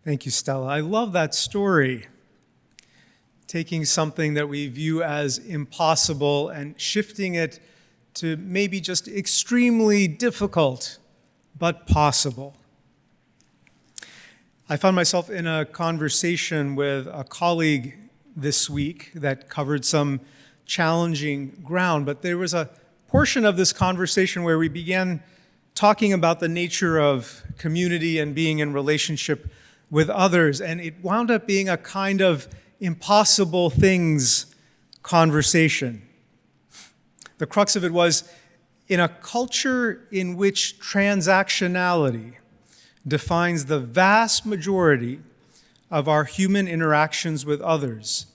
Thank you, Stella. I love that story. Taking something that we view as impossible and shifting it to maybe just extremely difficult, but possible. I found myself in a conversation with a colleague this week that covered some challenging ground, but there was a portion of this conversation where we began talking about the nature of community and being in relationship with others, and it wound up being a kind of impossible things conversation. The crux of it was, in a culture in which transactionality defines the vast majority of our human interactions with others,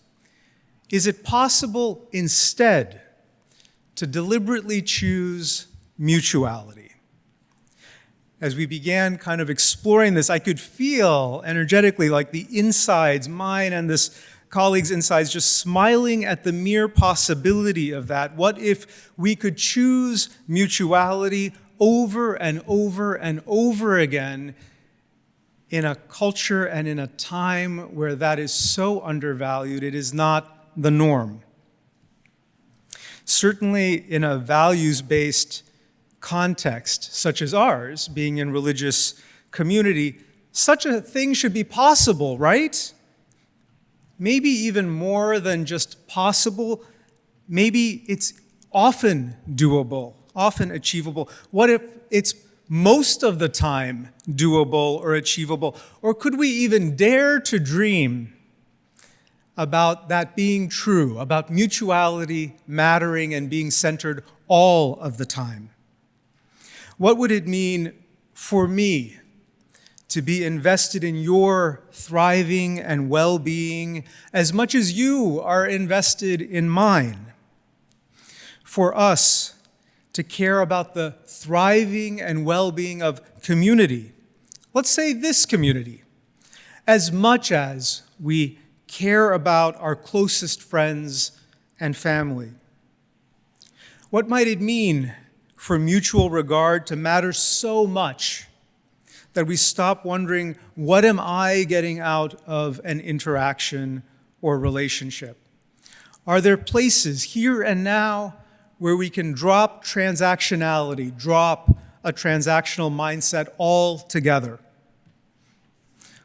is it possible instead to deliberately choose mutuality? As we began kind of exploring this, I could feel energetically like the insides, mine and this colleague's insides, just smiling at the mere possibility of that. What if we could choose mutuality over and over and over again in a culture and in a time where that is so undervalued, it is not the norm. Certainly in a values-based context, such as ours, being in religious community, such a thing should be possible, right? Maybe even more than just possible, maybe it's often doable, often achievable. What if it's most of the time doable or achievable? Or could we even dare to dream about that being true, about mutuality mattering and being centered all of the time? What would it mean for me to be invested in your thriving and well-being as much as you are invested in mine? For us to care about the thriving and well-being of community, let's say this community, as much as we care about our closest friends and family. What might it mean for mutual regard to matter so much that we stop wondering, what am I getting out of an interaction or relationship? Are there places here and now where we can drop transactionality, drop a transactional mindset altogether?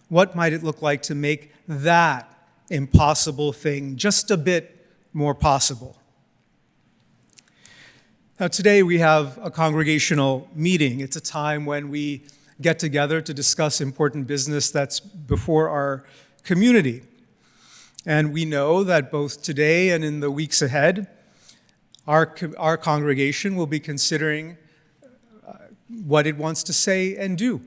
What might it look like to make that impossible thing just a bit more possible? Now, today we have a congregational meeting. It's a time when we get together to discuss important business that's before our community. And we know that both today and in the weeks ahead, our congregation will be considering what it wants to say and do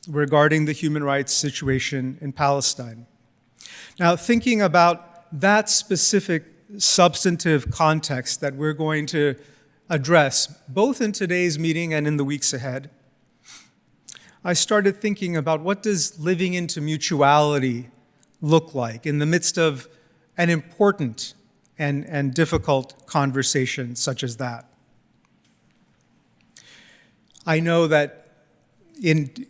regarding the human rights situation in Palestine. Now, thinking about that specific substantive context that we're going to address, both in today's meeting and in the weeks ahead, I started thinking about what does living into mutuality look like in the midst of an important and difficult conversation such as that. I know that in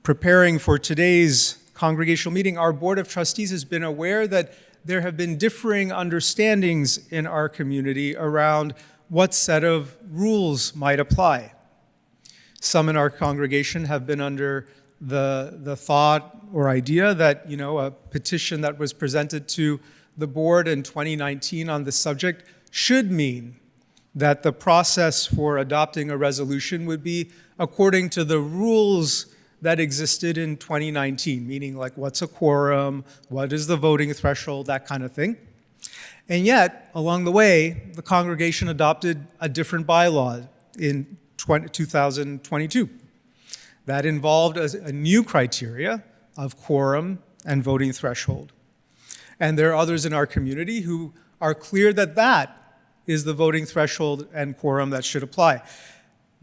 preparing for today's congregational meeting, our Board of Trustees has been aware that there have been differing understandings in our community around what set of rules might apply. Some in our congregation have been under the thought or idea that, a petition that was presented to the board in 2019 on this subject should mean that the process for adopting a resolution would be according to the rules that existed in 2019, meaning like what's a quorum, what is the voting threshold, that kind of thing. And yet, along the way, the congregation adopted a different bylaw in 2022 that involved a new criteria of quorum and voting threshold. And there are others in our community who are clear that that is the voting threshold and quorum that should apply.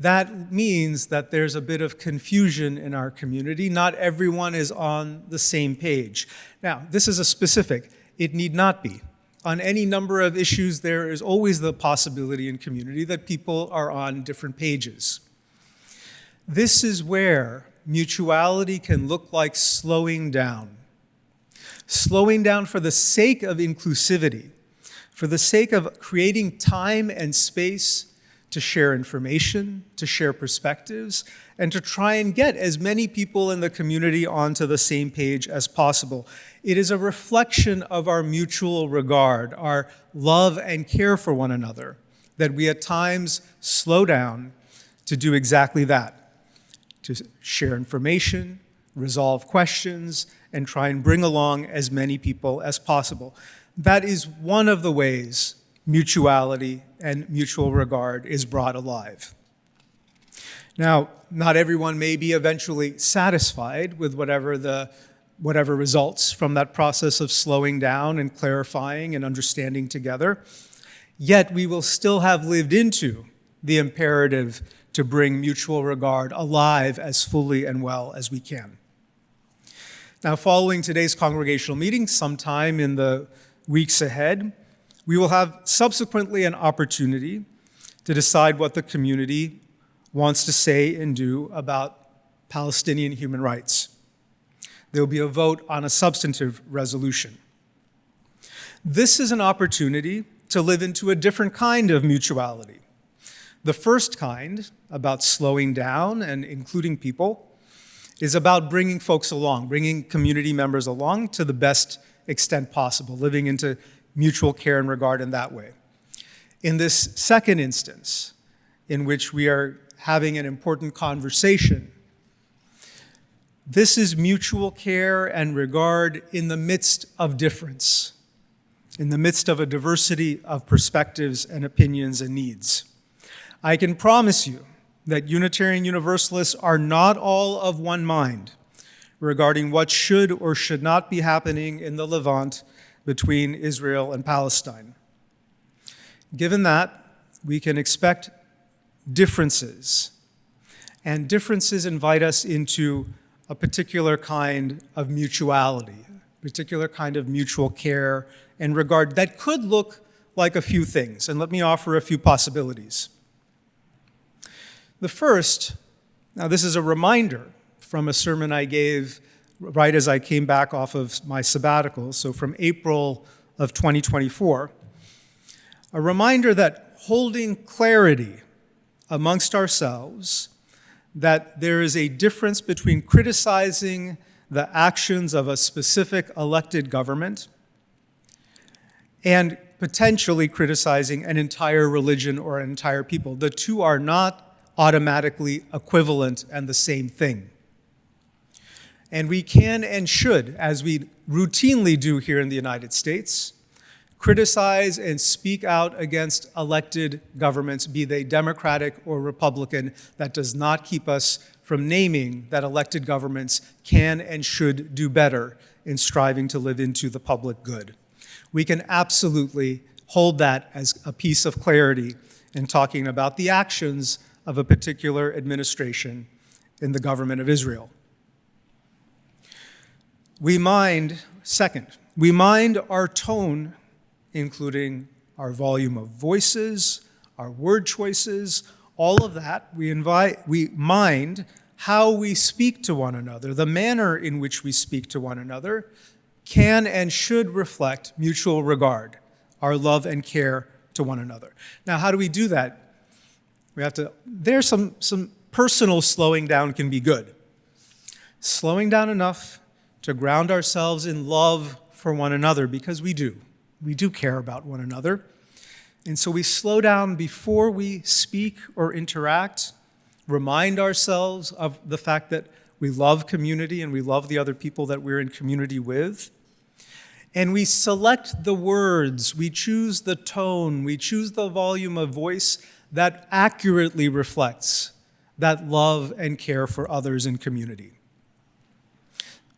That means that there's a bit of confusion in our community. Not everyone is on the same page. Now, this is a specific. It need not be. On any number of issues, there is always the possibility in community that people are on different pages. This is where mutuality can look like slowing down. Slowing down for the sake of inclusivity, for the sake of creating time and space to share information, to share perspectives, and to try and get as many people in the community onto the same page as possible. It is a reflection of our mutual regard, our love and care for one another, that we at times slow down to do exactly that, to share information, resolve questions, and try and bring along as many people as possible. That is one of the ways mutuality and mutual regard is brought alive. Now, not everyone may be eventually satisfied with whatever results from that process of slowing down and clarifying and understanding together. Yet we will still have lived into the imperative to bring mutual regard alive as fully and well as we can. Now, following today's congregational meeting, sometime in the weeks ahead, we will have subsequently an opportunity to decide what the community wants to say and do about Palestinian human rights. There will be a vote on a substantive resolution. This is an opportunity to live into a different kind of mutuality. The first kind, about slowing down and including people, is about bringing folks along, bringing community members along to the best extent possible, living into mutual care and regard in that way. In this second instance, in which we are having an important conversation, this is mutual care and regard in the midst of difference, in the midst of a diversity of perspectives and opinions and needs. I can promise you that Unitarian Universalists are not all of one mind regarding what should or should not be happening in the Levant between Israel and Palestine. Given that, we can expect differences, and differences invite us into a particular kind of mutuality, a particular kind of mutual care and regard that could look like a few things, and let me offer a few possibilities. The first, now this is a reminder from a sermon I gave right as I came back off of my sabbatical, so from April of 2024, a reminder that holding clarity amongst ourselves, that there is a difference between criticizing the actions of a specific elected government and potentially criticizing an entire religion or an entire people. The two are not automatically equivalent and the same thing. And we can and should, as we routinely do here in the United States, criticize and speak out against elected governments, be they Democratic or Republican. That does not keep us from naming that elected governments can and should do better in striving to live into the public good. We can absolutely hold that as a piece of clarity in talking about the actions of a particular administration in the government of Israel. Second, we mind our tone, including our volume of voices, our word choices, all of that. We mind how we speak to one another. The manner in which we speak to one another can and should reflect mutual regard, our love and care to one another. Now, how do we do that? There's some personal slowing down can be good. Slowing down enough to ground ourselves in love for one another, because we do. We do care about one another. And so we slow down before we speak or interact, remind ourselves of the fact that we love community and we love the other people that we're in community with. And we select the words, we choose the tone, we choose the volume of voice that accurately reflects that love and care for others in community.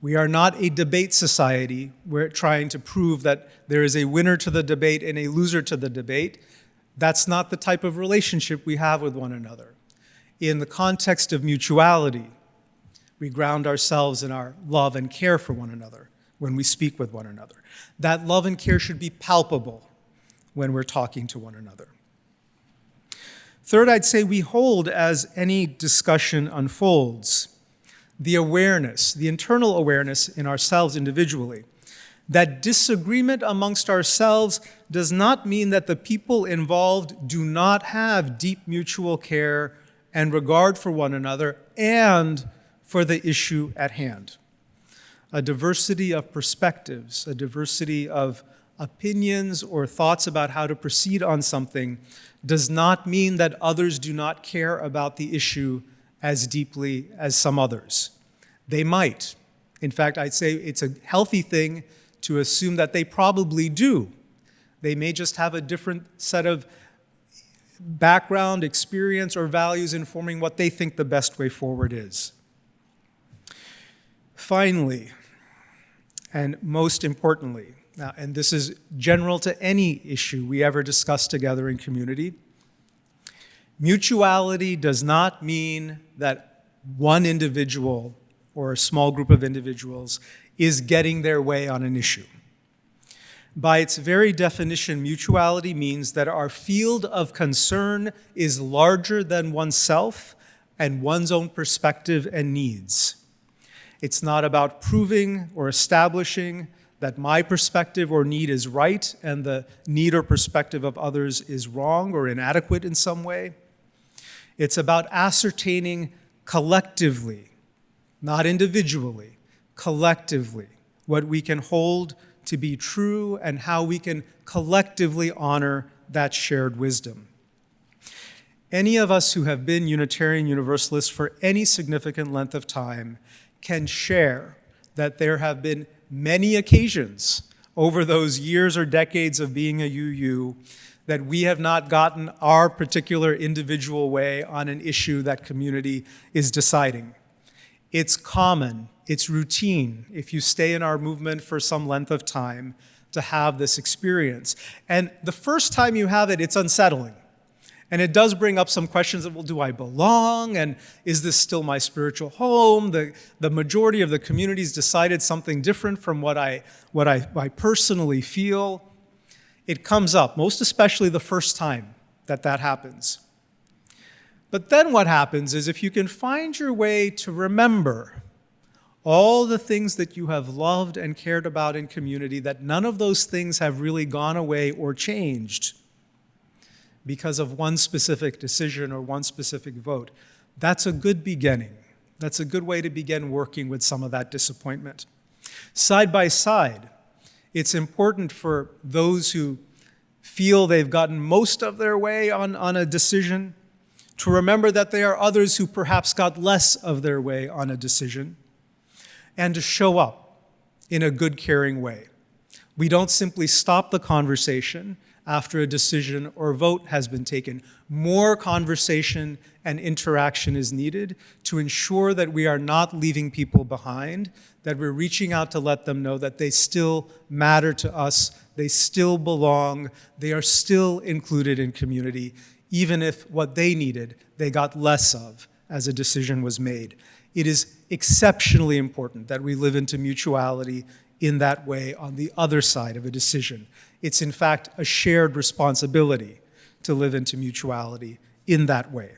We are not a debate society. We're trying to prove that there is a winner to the debate and a loser to the debate. That's not the type of relationship we have with one another. In the context of mutuality, we ground ourselves in our love and care for one another when we speak with one another. That love and care should be palpable when we're talking to one another. Third, I'd say we hold as any discussion unfolds the awareness, the internal awareness in ourselves individually, that disagreement amongst ourselves does not mean that the people involved do not have deep mutual care and regard for one another and for the issue at hand. A diversity of perspectives, a diversity of opinions or thoughts about how to proceed on something does not mean that others do not care about the issue as deeply as some others. They might. In fact, I'd say it's a healthy thing to assume that they probably do. They may just have a different set of background, experience, or values informing what they think the best way forward is. Finally, and most importantly, now, and this is general to any issue we ever discuss together in community, mutuality does not mean that one individual or a small group of individuals is getting their way on an issue. By its very definition, mutuality means that our field of concern is larger than oneself and one's own perspective and needs. It's not about proving or establishing that my perspective or need is right and the need or perspective of others is wrong or inadequate in some way. It's about ascertaining collectively, not individually, collectively, what we can hold to be true and how we can collectively honor that shared wisdom. Any of us who have been Unitarian Universalists for any significant length of time can share that there have been many occasions over those years or decades of being a UU that we have not gotten our particular individual way on an issue that community is deciding. It's common, it's routine, if you stay in our movement for some length of time, to have this experience. And the first time you have it, it's unsettling. And it does bring up some questions of, well, do I belong? And is this still my spiritual home? The majority of the community's decided something different from what I personally feel. It comes up, most especially the first time that happens. But then what happens is if you can find your way to remember all the things that you have loved and cared about in community, that none of those things have really gone away or changed because of one specific decision or one specific vote, that's a good beginning. That's a good way to begin working with some of that disappointment. Side by side, it's important for those who feel they've gotten most of their way on a decision to remember that there are others who perhaps got less of their way on a decision, and to show up in a good, caring way. We don't simply stop the conversation after a decision or vote has been taken. More conversation and interaction is needed to ensure that we are not leaving people behind, that we're reaching out to let them know that they still matter to us, they still belong, they are still included in community, even if what they needed, they got less of as a decision was made. It is exceptionally important that we live into mutuality in that way on the other side of a decision. It's in fact a shared responsibility to live into mutuality in that way.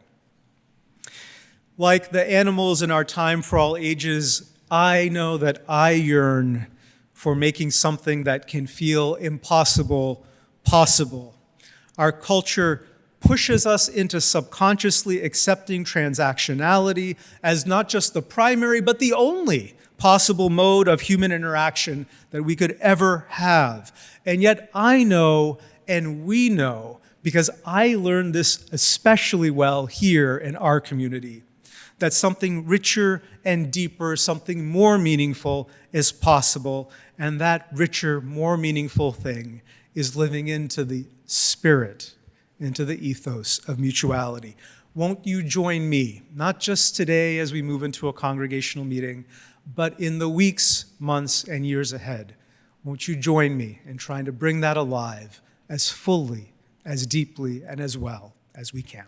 Like the animals in our time for all ages, I know that I yearn for making something that can feel impossible possible. Our culture pushes us into subconsciously accepting transactionality as not just the primary, but the only possible mode of human interaction that we could ever have. And yet I know, and we know, because I learned this especially well here in our community, that something richer and deeper, something more meaningful is possible, and that richer, more meaningful thing is living into the spirit, into the ethos of mutuality. Won't you join me, not just today as we move into a congregational meeting, but in the weeks, months, and years ahead? Won't you join me in trying to bring that alive as fully, as deeply, and as well as we can?